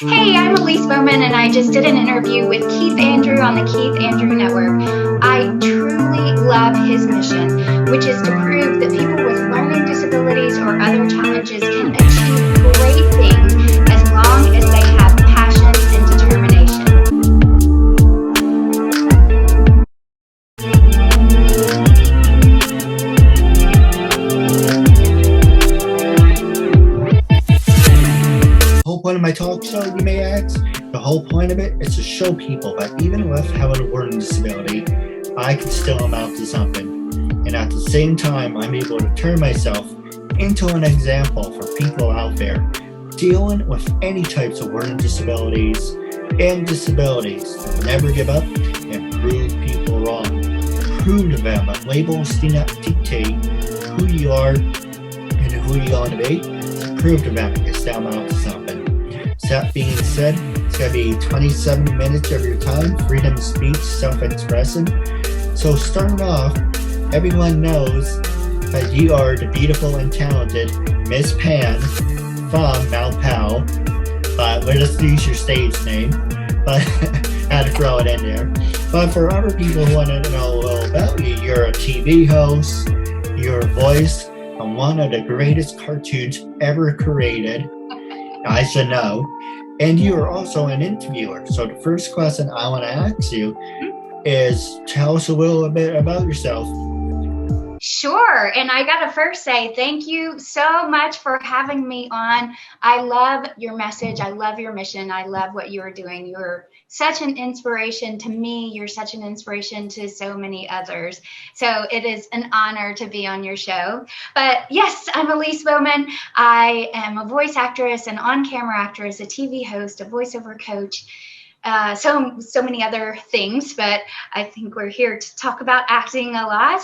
Hey, I'm Elise Baughman, and I just did an interview with Keith Andrew on the Keith Andrew Network. I truly love his mission, which is to prove that people with learning disabilities or other challenges can achieve great things as long as they have passion and determination. Whole point of my talk show, you may ask, the whole point of it is to show people that even with having a learning disability, I can still amount to something. And at the same time, I'm able to turn myself into an example for people out there dealing with any types of learning disabilities and disabilities to never give up and prove people wrong. Prove to them that labels do not dictate who you are and who you're going to be. Prove to them it's down to something. So that being said, it's going to be 27 minutes of your time, freedom of speech, self-expressing. So starting off, everyone knows that you are the beautiful and talented Miss Pan from Mount Powell. But we'll just use your stage name. But I had to throw it in there. But for other people who want to know a little about you, you're a TV host, you're a voice on one of the greatest cartoons ever created, I should know, and you are also an interviewer. So the first question I want to ask you is, tell us a little bit about yourself. Sure. And I got to first say thank you so much for having me on. I love your message. I love your mission. I love what you are doing. You're such an inspiration to me. You're such an inspiration to so many others. So it is an honor to be on your show. But yes, I'm Elise Baughman. I am a voice actress, an on-camera actress, a TV host, a voiceover coach. So many other things, but I think we're here to talk about acting a lot.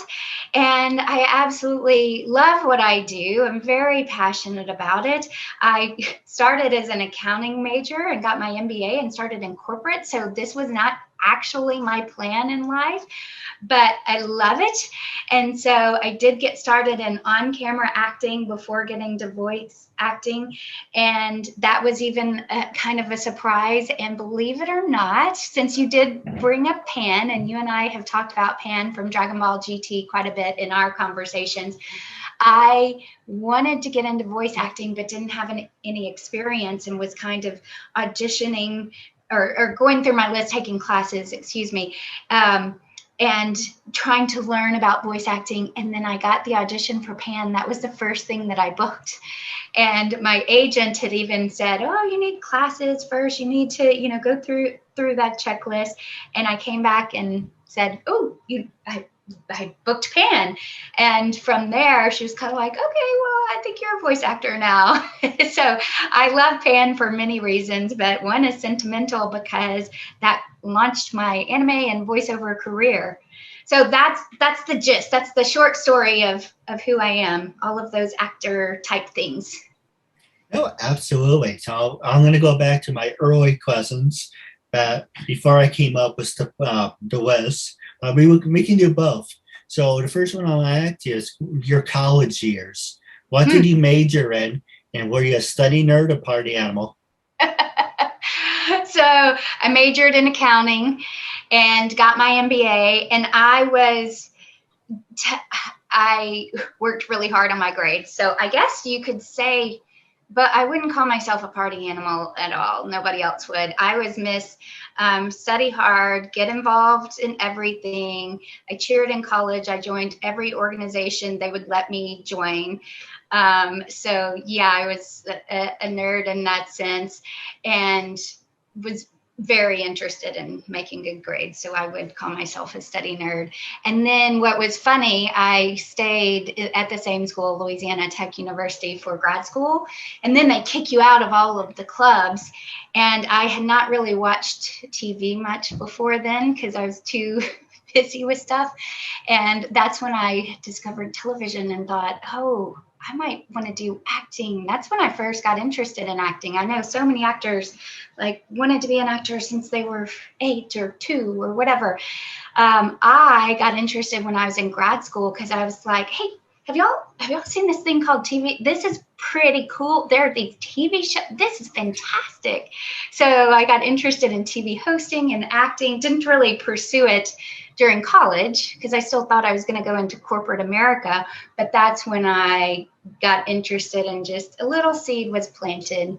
And I absolutely love what I do. I'm very passionate about it. I started as an accounting major and got my MBA and started in corporate. So this was not actually my plan in life, but I love it. And so I did get started in on-camera acting before getting to voice acting. And that was even kind of a surprise. And believe it or not, since you did bring up Pan, and you and I have talked about Pan from Dragon Ball GT quite a bit in our conversations, I wanted to get into voice acting, but didn't have any experience and was kind of auditioning or going through my list, taking classes, and trying to learn about voice acting. And then I got the audition for Pan. That was the first thing that I booked. And my agent had even said, oh, you need classes first. You need to, go through that checklist. And I came back and said, oh, I booked Pan. And from there, she was kind of like, okay, well, I think you're a voice actor now. So I love Pan for many reasons, but one is sentimental because that launched my anime and voiceover career. So that's the gist. That's the short story of who I am, all of those actor type things. No, absolutely. So I'm going to go back to my early questions that before I came up with the list. We can do both. So the first one I'll ask you is your college years. What did you major in, and were you a study nerd or party animal? So I majored in accounting and got my MBA, and I worked really hard on my grades. So I guess you could say, but I wouldn't call myself a party animal at all. Nobody else would. I was Miss study hard, get involved in everything. I cheered in college. I joined every organization they would let me join. So yeah, I was a nerd in that sense, and was very interested in making good grades. So I would call myself a study nerd. And then what was funny, I stayed at the same school, Louisiana Tech University, for grad school. And then they kick you out of all of the clubs. And I had not really watched TV much before then because I was too busy with stuff. And that's when I discovered television and thought, oh, I might want to do acting. That's when I first got interested in acting. I know so many actors wanted to be an actor since they were 8 or 2 or whatever. I got interested when I was in grad school because I was like, hey, have y'all seen this thing called TV? This is pretty cool. There are these TV shows. This is fantastic. So I got interested in TV hosting and acting. Didn't really pursue it during college because I still thought I was going to go into corporate America. But that's when I got interested, and just a little seed was planted.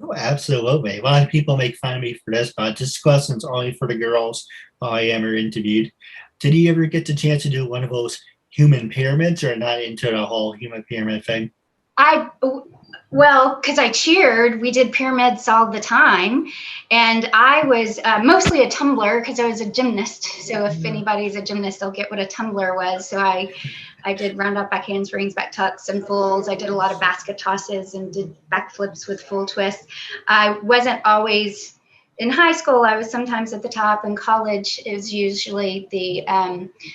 Oh, absolutely. A lot of people make fun of me for this, but this question's only for the girls I ever interviewed. Did you ever get the chance to do one of those human pyramids, or not into the whole human pyramid thing? Well, because I cheered, we did pyramids all the time. And I was mostly a tumbler because I was a gymnast. So if anybody's a gymnast, they'll get what a tumbler was. So I did round up, back handsprings, back tucks, and fulls. I did a lot of basket tosses and did backflips with full twists. I wasn't always in high school. I was sometimes at the top. In college, it was usually the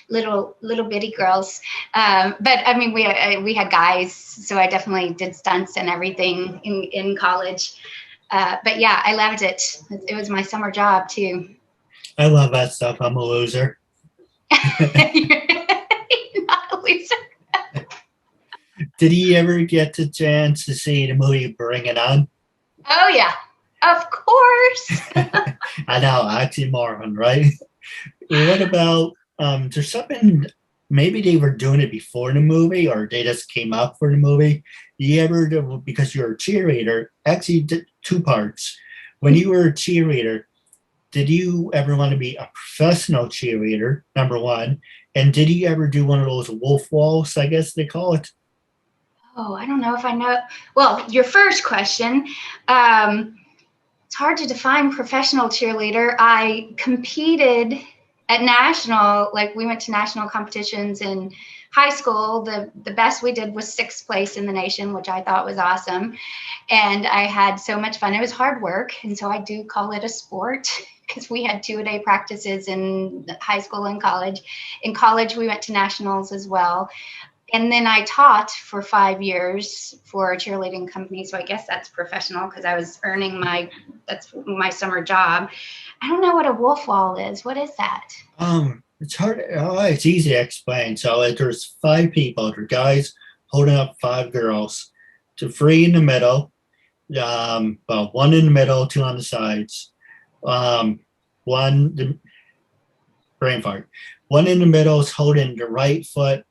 little bitty girls. But I mean, we had guys, so I definitely did stunts and everything in college. But yeah, I loved it. It was my summer job too. I love that stuff. I'm a loser. You're not a loser. Did he ever get the chance to see the movie Bring It On? Oh yeah, of course. I know, oxymoron, right? What about, there's something, maybe they were doing it before the movie, or they just came up for the movie. You ever, because you're a cheerleader, actually did two parts. When you were a cheerleader, did you ever want to be a professional cheerleader, number one? And did you ever do one of those wolf walls, I guess they call it? Oh, I don't know if I know. Well, your first question, it's hard to define professional cheerleader. I competed at national, like we went to national competitions in high school. The best we did was sixth place in the nation, which I thought was awesome. And I had so much fun. It was hard work. And so I do call it a sport because we had 2-a-day practices in high school and college. In college, we went to nationals as well. And then I taught for 5 years for a cheerleading company. So I guess that's professional because I was earning that's my summer job. I don't know what a wolf wall is. What is that? It's hard. It's easy to explain. So there's 5 people. There are guys holding up 5 girls. To 3 in the middle. Well, 1 in the middle, 2 on the sides. Brain fart. 1 in the middle is holding the right foot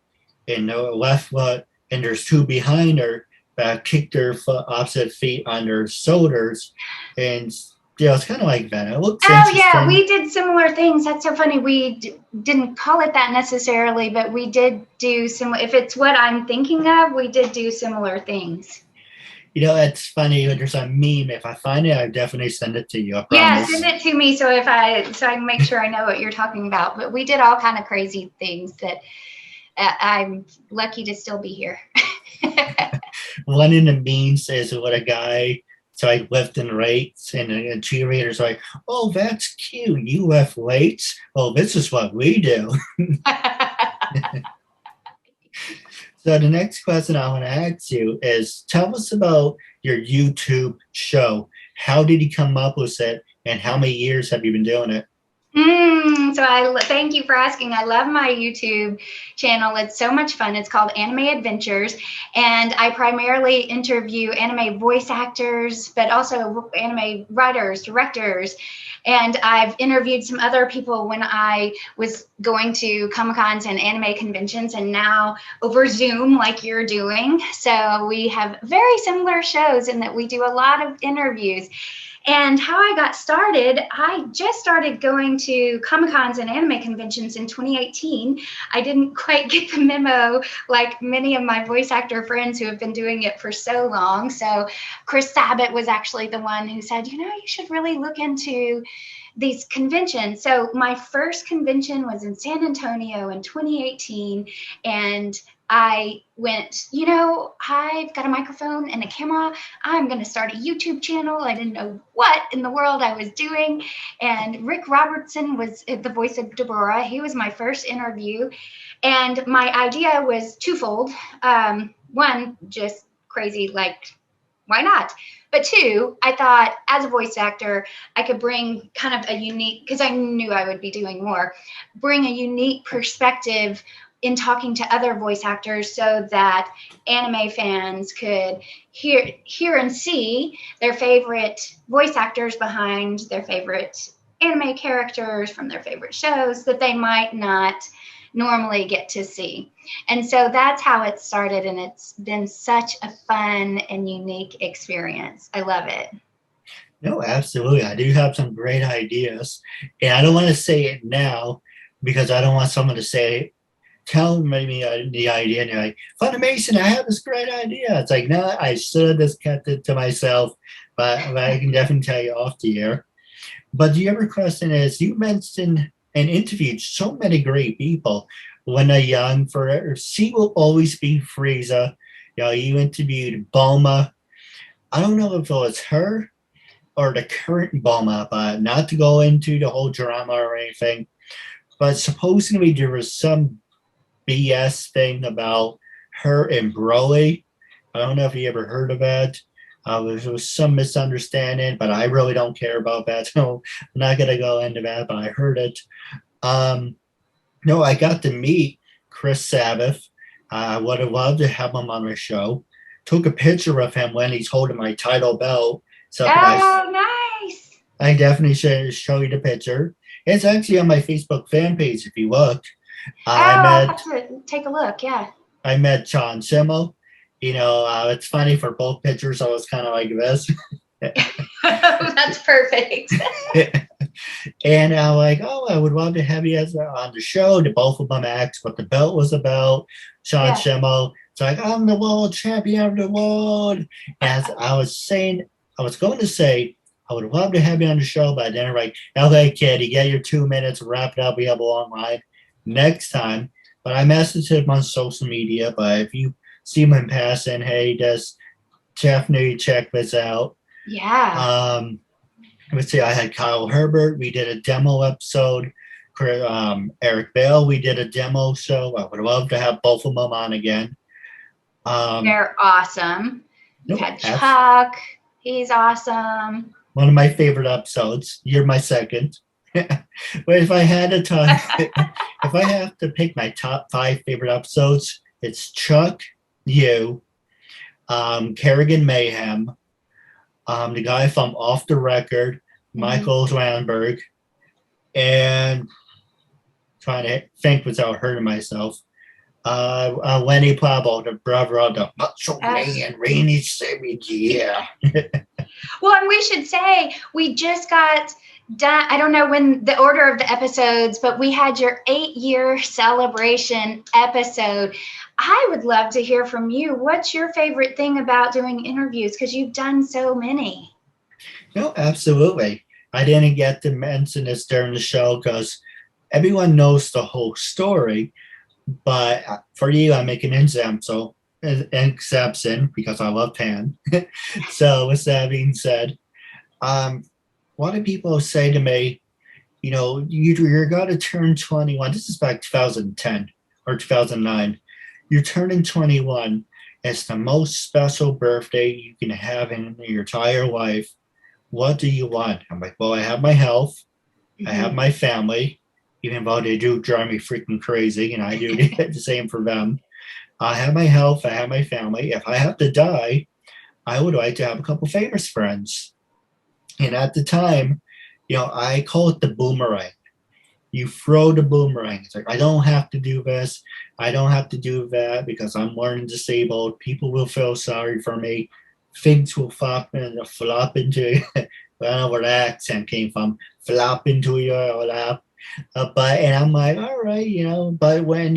and the left foot, and there's 2 behind her that kick their foot, opposite feet on their shoulders, and yeah, it's kind of like that. It looks interesting. Yeah, we did similar things. That's so funny. We didn't call it that necessarily, but we did do similar. If it's what I'm thinking of, we did do similar things. You know, it's funny. There's a meme. If I find it, I definitely send it to you. I promise. Yeah, send it to me so I can make sure I know what you're talking about. But we did all kind of crazy things that I'm lucky to still be here. One in the memes is what a guy started lifting weights, and the cheerleaders like, "Oh, that's cute. You lift weights. Oh, this is what we do." So the next question I want to ask you is, tell us about your YouTube show. How did you come up with it, and how many years have you been doing it? So thank you for asking. I love my YouTube channel. It's so much fun. It's called Anime Adventures, and I primarily interview anime voice actors, but also anime writers, directors, and I've interviewed some other people when I was going to Comic-Cons and anime conventions, and now over Zoom like you're doing. So we have very similar shows in that we do a lot of interviews. And how I got started, I just started going to Comic-Cons and anime conventions in 2018. I didn't quite get the memo like many of my voice actor friends who have been doing it for so long. So Chris Sabat was actually the one who said, you should really look into these conventions. So my first convention was in San Antonio in 2018, and I went, I've got a microphone and a camera. I'm going to start a YouTube channel. I didn't know what in the world I was doing. And Rick Robertson was the voice of Deborah. He was my first interview. And my idea was twofold. One, just crazy, like, why not? But 2, I thought as a voice actor, I could bring kind of a unique, because I knew I would be doing more, bring a unique perspective in talking to other voice actors so that anime fans could hear and see their favorite voice actors behind their favorite anime characters from their favorite shows that they might not normally get to see. And so that's how it started, and it's been such a fun and unique experience. I love it. No, absolutely. I do have some great ideas. And I don't want to say it now because I don't want someone to say, tell me the idea. And you're like, Funimation, I have this great idea. It's like, no, I should have just kept it to myself. But I can definitely tell you off the air. But the other question is, you mentioned and interviewed so many great people when they're young. For she will always be Frieza. You interviewed Bulma. I don't know if it was her or the current Bulma, but not to go into the whole drama or anything. But supposedly there was some BS thing about her and Broly. I don't know if you ever heard of that. There was some misunderstanding, but I really don't care about that, so I'm not going to go into that, but I heard it. No, I got to meet Chris Sabbath. I would have loved to have him on my show. Took a picture of him when he's holding my title belt. So nice. I definitely should show you the picture. It's actually on my Facebook fan page if you look. I'll have to take a look, yeah. I met John Schimmel. It's funny, for both pictures, I was kind of like this. That's perfect. And I'm like, I would love to have you on the show. The both of them asked what the belt was about. John Schimmel, it's like, I'm the world champion of the world. As I was going to say, I would love to have you on the show, but then I'm like, okay, Kiddy, get your 2 minutes, wrap it up, we have a long line next time. But I messaged him on social media, but if you see him in passing, hey, does definitely check this out. Yeah. Let's see, I had Kyle Herbert. We did a demo episode. Eric Bale, we did a demo show. I would love to have both of them on again. They're awesome. You had Chuck. He's awesome. One of my favorite episodes. You're my second. But if I had a time, if I have to pick my top 5 favorite episodes, it's Chuck, you, Kerrigan Mayhem, the guy from Off the Record, Michael Zwanberg, and trying to think without hurting myself, Lenny Pablo, the brother of the Macho Man, Rainy Savage, yeah. Well, and we should say, we just got done, I don't know when the order of the episodes, but we had your 8-year celebration episode. I would love to hear from you. What's your favorite thing about doing interviews? Because you've done so many. No, absolutely. I didn't get to mention this during the show because everyone knows the whole story. But for you, I make an exception because I love Pan. So with that being said, a lot of people say to me, you're going to turn 21. This is back 2010 or 2009. You're turning 21. It's the most special birthday you can have in your entire life. What do you want? I'm like, well, I have my health. I have my family, even though they do drive me freaking crazy, and I do the same for them. I have my health. I have my family. If I have to die, I would like to have a couple famous friends. And at the time, I call it the boomerang. You throw the boomerang. It's like, I don't have to do this. I don't have to do that because I'm learning disabled. People will feel sorry for me. Things will flop into you. I don't know where the accent came from. Flop into your lap. And I'm like, all right, but when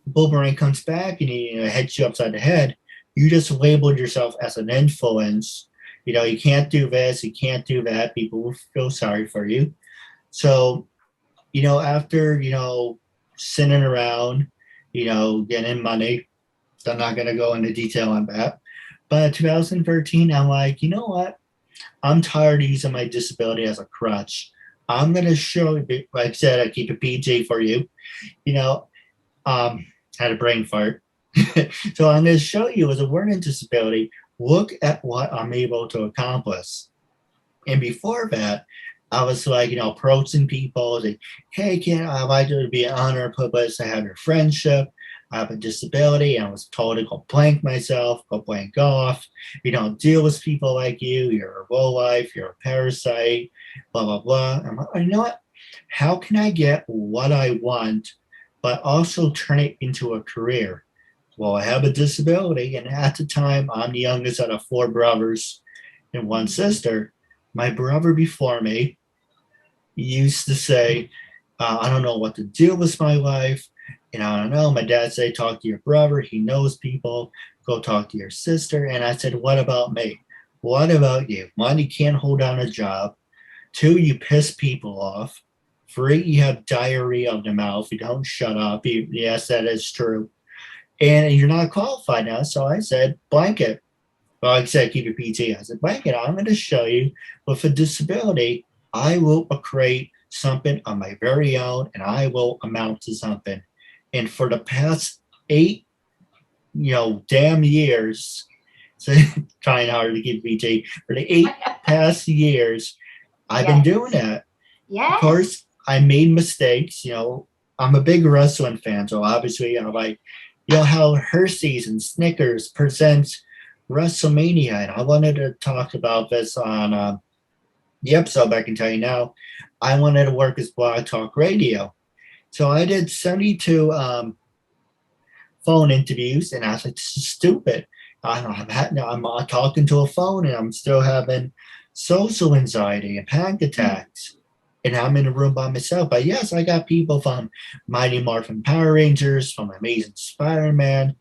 boomerang comes back and he hits you upside the head, you just labeled yourself as an influence. You can't do this, you can't do that. People will feel sorry for you. So, after, sitting around, getting money, I'm not going to go into detail on that. But 2013, I'm like, you know what? I'm tired of using my disability as a crutch. I'm going to show you, like I said, I keep a PG for you. Had a brain fart. So I'm going to show you as a learning disability, look at what I'm able to accomplish. And before that, I was like, approaching people, like, hey, I'd like to be an honor privilege to have your friendship. I have a disability, and I was told to go blank myself, go blank off. You don't deal with people like you. You're a low life. You're a parasite. Blah blah blah. I'm like, you know what? How can I get what I want, but also turn it into a career? Well, I have a disability, and at the time, I'm the youngest out of four brothers and one sister. My brother before me used to say, I don't know what to do with my life. And I don't know. My dad said, talk to your brother. He knows people. Go talk to your sister. And I said, what about me? What about you? One, you can't hold down a job. Two, you piss people off. Three, you have diarrhea of the mouth. You don't shut up. Yes, that is true. And you're not qualified now. So I said, blanket. Well, I said, keep your PT. I said, blanket, I'm going to show you with a disability, I will create something on my very own, and I will amount to something. And for the past 8, damn years, so trying hard to keep PT, for the 8 past years, I've been doing that. Yes. Of course, I made mistakes. I'm a big wrestling fan, so obviously, I'm like, how Hershey's and Snickers presents WrestleMania, and I wanted to talk about this on the episode, but I can tell you now, I wanted to work as Blog Talk Radio. So I did 72 phone interviews, and I was like, this is stupid. I'm talking to a phone, and I'm still having social anxiety and panic attacks. And I'm in a room by myself. But yes, I got people from Mighty Morphin Power Rangers, from Amazing Spider-Man,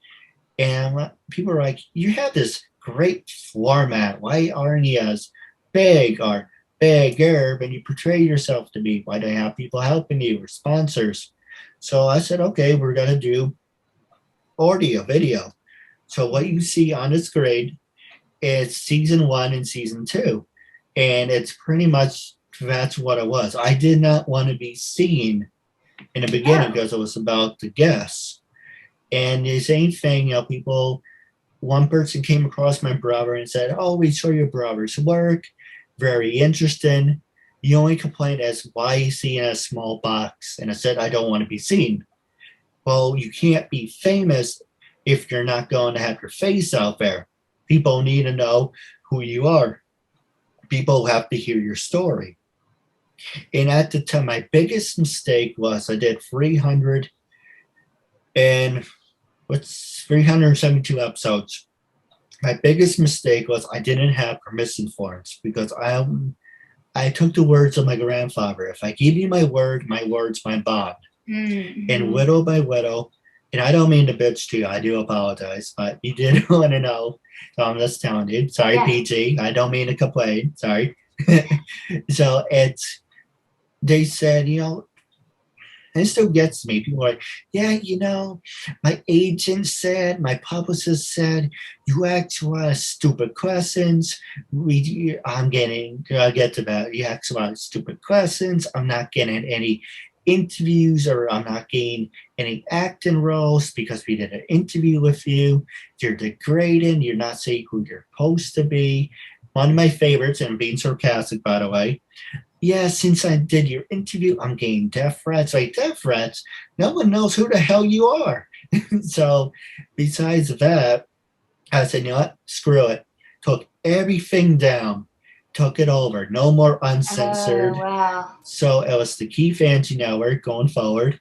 and people are like, you have this great format. Why aren't you as big or bigger when you portray yourself to be? Why don't you have people helping you or sponsors? So I said, okay, we're going to do audio, video. So what you see on the screen is season 1 and season 2. And it's pretty much, that's what it was. I did not want to be seen in the beginning because it was about the guests. And the same thing, one person came across my brother and said, oh, we saw your brother's work. Very interesting. The only complaint is, why is he in a small box? And I said, I don't want to be seen. Well, you can't be famous if you're not going to have your face out there. People need to know who you are. People have to hear your story. And at the time, my biggest mistake was I did 372 episodes. My biggest mistake was I didn't have permission forms, because I took the words of my grandfather. If I give you my word, my word's my bond. Mm-hmm. And whittle by whittle, and I don't mean to bitch to you, I do apologize, but you did want to know, so I'm just telling you. Sorry, yeah. PG, I don't mean to complain. Sorry. So they said, and it still gets me. People are like, yeah, my agent said, my publicist said, you ask a lot of stupid questions. I'm getting, I'll get to that. You ask a lot of stupid questions. I'm not getting any interviews, or I'm not getting any acting roles because we did an interview with you. You're degrading. You're not saying who you're supposed to be. One of my favorites, and I'm being sarcastic, by the way, yeah, since I did your interview, I'm getting death threats. Like, death threats? No one knows who the hell you are. So besides that, I said, you know what? Screw it. Took everything down. Took it over. No more uncensored. Oh, wow. So it was the Keith Andrew Network going forward.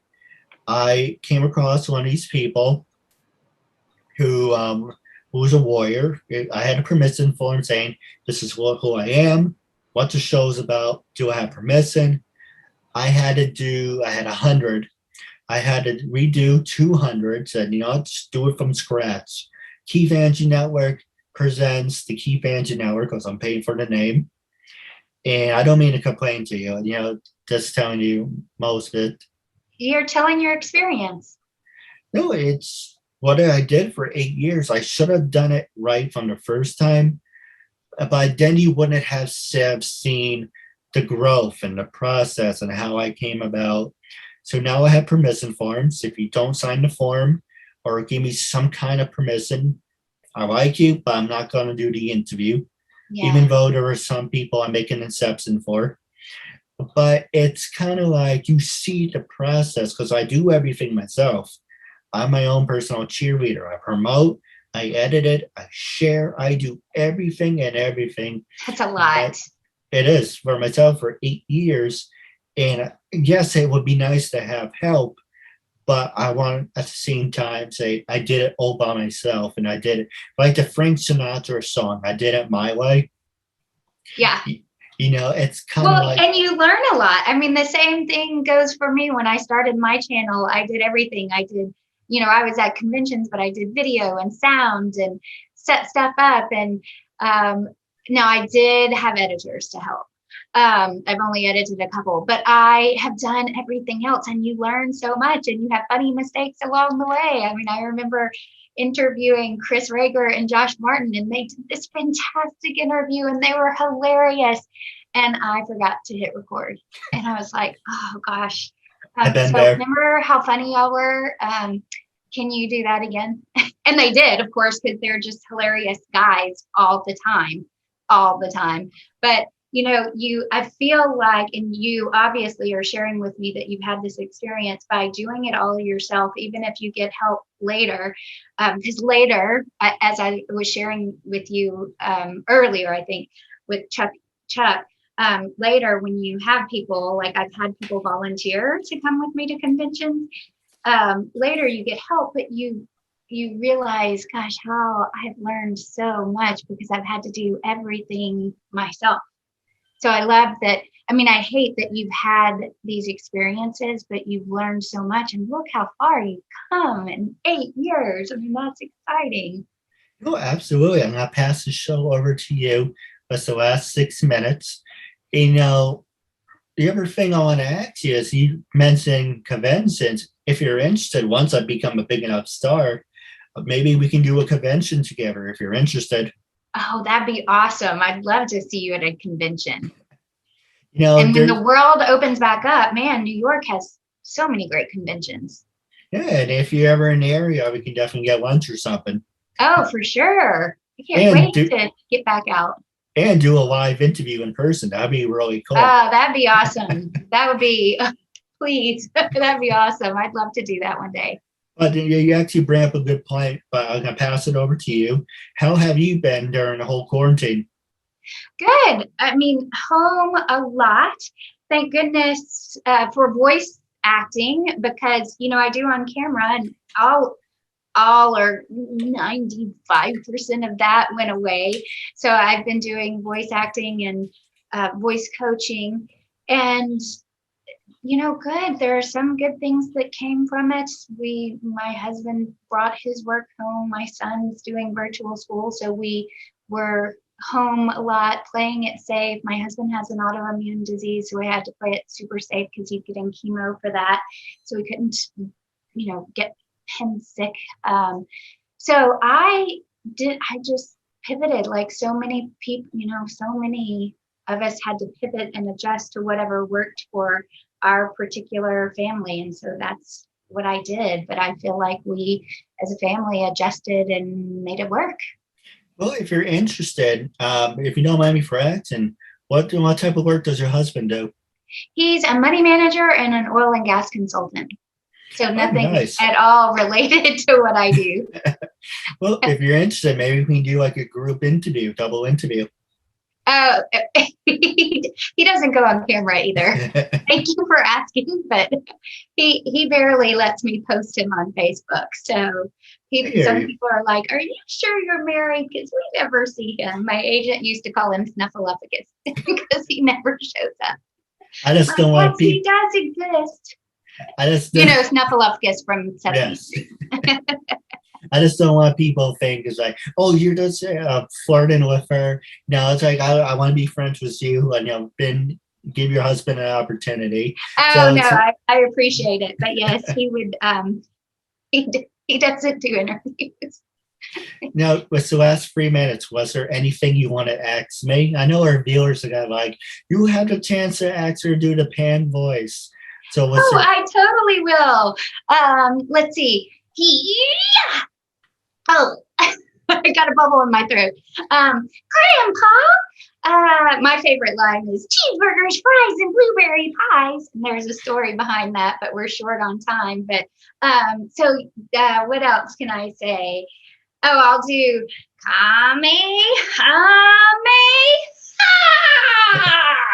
I came across one of these people who was a warrior. I had a permission form saying, this is who I am, what the show's about, do I have permission? I had 100. I had to redo 200, said, just do it from scratch. Keith Andrew Network presents the Keith Andrew Network, because I'm paying for the name. And I don't mean to complain to you, just telling you most of it. You're telling your experience. No, it's what I did for 8 years. I should have done it right from the first time. But then you wouldn't have seen the growth and the process and how I came about. So now I have permission forms. If you don't sign the form or give me some kind of permission, I like you, but I'm not going to do the interview. Yeah. Even though there are some people I make an exception for. But it's kind of like you see the process because I do everything myself. I'm my own personal cheerleader. I promote, I edit it, I share, I do everything and everything. That's a lot. It is for myself for 8 years. And yes, it would be nice to have help, but I want at the same time say I did it all by myself, and I did it like the Frank Sinatra song. I did it my way. Yeah. It's kind of like. And you learn a lot. I mean, the same thing goes for me. When I started my channel, I did everything. I did, I was at conventions, but I did video and sound and set stuff up. And now I did have editors to help. I've only edited a couple, but I have done everything else, and you learn so much, and you have funny mistakes along the way. I mean, I remember interviewing Chris Rager and Josh Martin, and they did this fantastic interview, and they were hilarious. And I forgot to hit record, and I was like, "Oh gosh!" Remember how funny y'all were? Can you do that again? And they did, of course, because they're just hilarious guys all the time. But I feel like, and you obviously are sharing with me that you've had this experience by doing it all yourself, even if you get help later. Because later, as I was sharing with you earlier, I think with Chuck, later when you have people, like I've had people volunteer to come with me to conventions, later you get help, but you realize, gosh, how I've learned so much because I've had to do everything myself. So I love that. I mean, I hate that you've had these experiences, but you've learned so much, and look how far you've come in 8 years. I mean, that's exciting. Oh, absolutely. I'm going to pass the show over to you. That's the last 6 minutes. The other thing I want to ask you is you mentioned conventions. If you're interested, once I become a big enough star, maybe we can do a convention together if you're interested. Oh, that'd be awesome. I'd love to see you at a convention. And when the world opens back up, man, New York has so many great conventions. Yeah, and if you're ever in the area, we can definitely get lunch or something. Oh, for sure. I can't wait to get back out. And do a live interview in person. That'd be really cool. Oh, that'd be awesome. That would be, please, that'd be awesome. I'd love to do that one day. But you actually bring up a good point, but I'm going to pass it over to you. How have you been during the whole quarantine? Good. I mean, home a lot. Thank goodness for voice acting, because, I do on camera, and all or 95% of that went away. So I've been doing voice acting and voice coaching, and good. There are some good things that came from it. My husband brought his work home. My son's doing virtual school, so we were home a lot, playing it safe. My husband has an autoimmune disease, so we had to play it super safe because he's getting chemo for that. So we couldn't, get him sick. So I just pivoted, like so many people, so many of us had to pivot and adjust to whatever worked for our particular family. And so that's what I did. But I feel like we as a family adjusted and made it work. Well, if you're interested, if you don't mind me for asking, what type of work does your husband do? He's a money manager and an oil and gas consultant. So nothing nice. At all related to what I do. Well, if you're interested, maybe we can do like a group interview, double interview. Oh, he doesn't go on camera either. Thank you for asking, but he barely lets me post him on Facebook. So some people are like, "Are you sure you're married? Because we never see him." My agent used to call him Snuffleupagus because he never shows up. I just don't want people. He does exist. I just Snuffleupagus from Sesame Street. I just don't want people to think it's like, oh, you're just flirting with her. No, it's like I want to be friends with you, and give your husband an opportunity. Oh so no, I appreciate it, but yes, he would. He doesn't do interviews. Now, with the last 3 minutes, was there anything you want to ask me? I know our viewers are gonna like, you had the chance to ask her to do the pan voice. So I totally will. Let's see. I got a bubble in my throat. Grandpa, My favorite line is cheeseburgers, fries, and blueberry pies. And there's a story behind that, but we're short on time. But what else can I say? Oh, I'll do Kamehameha.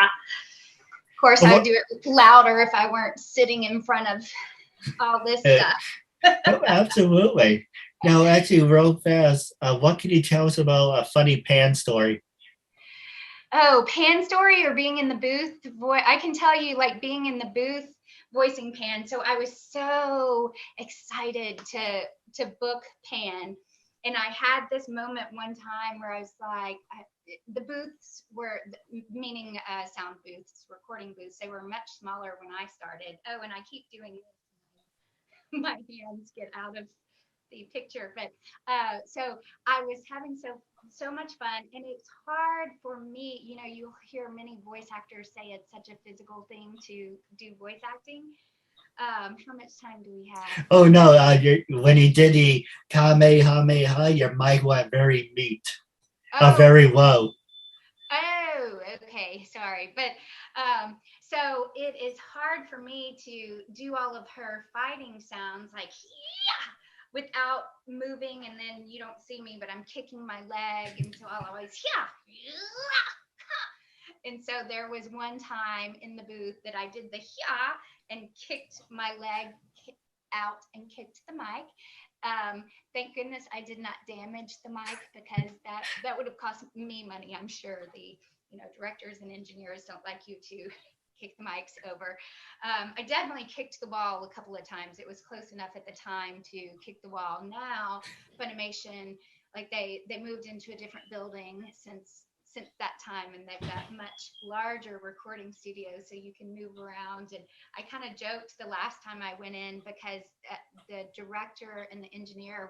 Of course, I would do it louder if I weren't sitting in front of all this stuff. Oh, absolutely. Now, actually, real fast, what can you tell us about a funny pan story? Oh, pan story or being in the booth? Boy, I can tell you, like being in the booth voicing Pan. So I was so excited to book Pan. And I had this moment one time where I was like, the booths were, meaning sound booths, recording booths, they were much smaller when I started. Oh, and I keep doing this. My hands get out of the picture, but so I was having so much fun, and it's hard for me. You know, you hear many voice actors say it's such a physical thing to do voice acting. How much time do we have? Oh no, when you did the Kamehameha, your mic went very mute, very low. Oh, okay, sorry, but so it is hard for me to do all of her fighting sounds like yeah without moving, and then you don't see me, but I'm kicking my leg, and so I'll always yeah. And so there was one time in the booth that I did the yeah and kicked my leg out and kicked the mic. Thank goodness I did not damage the mic, because that would have cost me money. I'm sure the directors and engineers don't like you to kick the mics over. I definitely kicked the wall a couple of times. It was close enough at the time to kick the wall. Now Funimation, like they moved into a different building since that time, and they've got much larger recording studios, so you can move around. And I kind of joked the last time I went in, because the director and the engineer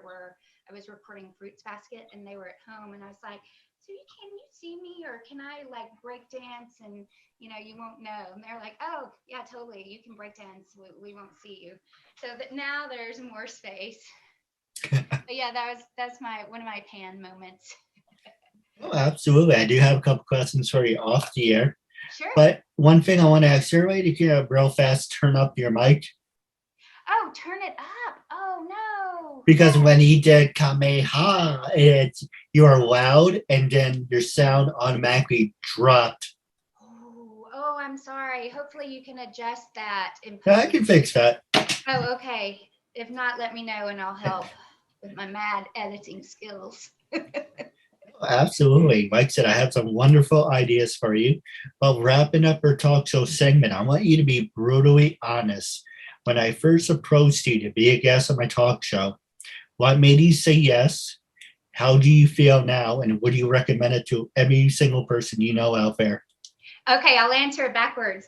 I was recording Fruits Basket, and they were at home, and I was like, so can you see me, or can I like break dance and you won't know? And they're like, oh yeah, totally, you can break dance, we won't see you. So that now there's more space. But yeah, that's one of my Pan moments. Oh, absolutely. I do have a couple questions for you off the air. Sure. But one thing I want to ask you, right, if you real fast turn up your mic. Oh, turn it up. Oh no. Because when he did Kameha, you are loud, and then your sound automatically dropped. Oh, I'm sorry. Hopefully you can adjust that. Yeah, I can fix that. Oh, okay. If not, let me know and I'll help with my mad editing skills. Absolutely. Like I said, I have some wonderful ideas for you. But wrapping up our talk show segment, I want you to be brutally honest. When I first approached you to be a guest on my talk show, what made you say yes? How do you feel now? And would you recommend it to every single person you know out there? Okay, I'll answer it backwards.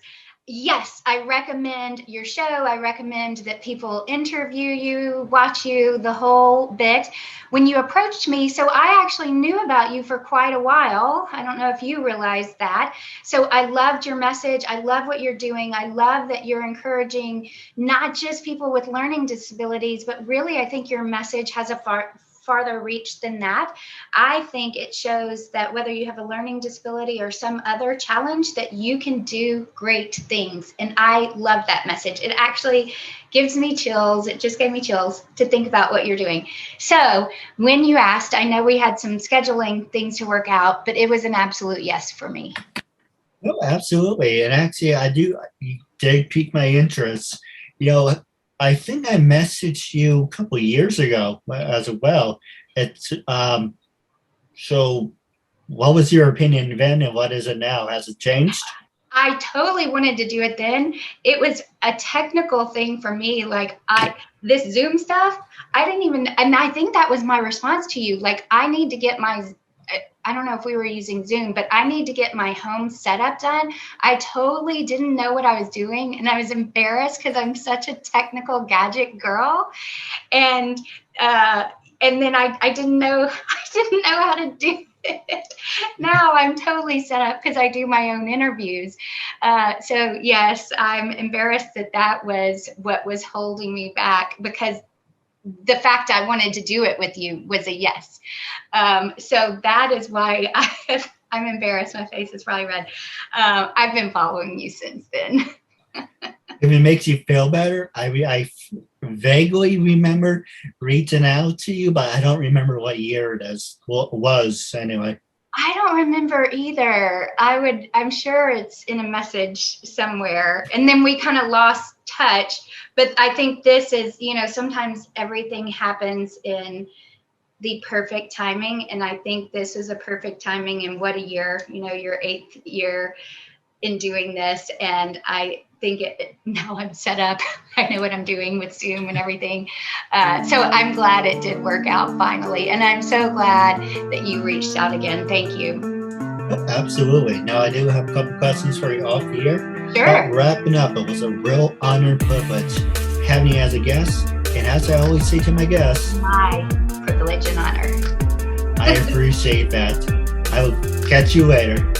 Yes, I recommend your show. I recommend that people interview you, watch you, the whole bit. When you approached me, so I actually knew about you for quite a while. I don't know if you realized that. So I loved your message. I love what you're doing. I love that you're encouraging not just people with learning disabilities, but really I think your message has a farther reach than that. I think it shows that whether you have a learning disability or some other challenge, that you can do great things. And I love that message. It actually gives me chills. It just gave me chills to think about what you're doing. So when you asked, I know we had some scheduling things to work out, but it was an absolute yes for me. Oh, absolutely. And actually, you did pique my interest. I think I messaged you a couple of years ago as well. So what was your opinion then, and what is it now? Has it changed? I totally wanted to do it then. It was a technical thing for me. Like this Zoom stuff, I didn't even, and I think that was my response to you. Like I need to get I don't know if we were using Zoom, but I need to get my home setup done. I totally didn't know what I was doing, and I was embarrassed because I'm such a technical gadget girl. And then I didn't know how to do it. Now I'm totally set up because I do my own interviews. So yes, I'm embarrassed that was what was holding me back, because the fact I wanted to do it with you was a yes. So that is why I have I'm embarrassed. My face is probably red. I've been following you since then. If it makes you feel better, I vaguely remember reaching out to you, but I don't remember what year it was anyway. I don't remember either. I'm sure it's in a message somewhere. And then we kind of lost touch. But I think this is, sometimes everything happens in the perfect timing. And I think this is a perfect timing. And what a year, your 8th year in doing this. And I think now I'm set up. I know what I'm doing with Zoom and everything. So I'm glad it did work out finally. And I'm so glad that you reached out again. Thank you. Oh, absolutely. Now I do have a couple questions for you off the air. Sure. But wrapping up, it was a real honor and privilege having you as a guest. And as I always say to my guests, my privilege and honor. I appreciate that. I will catch you later.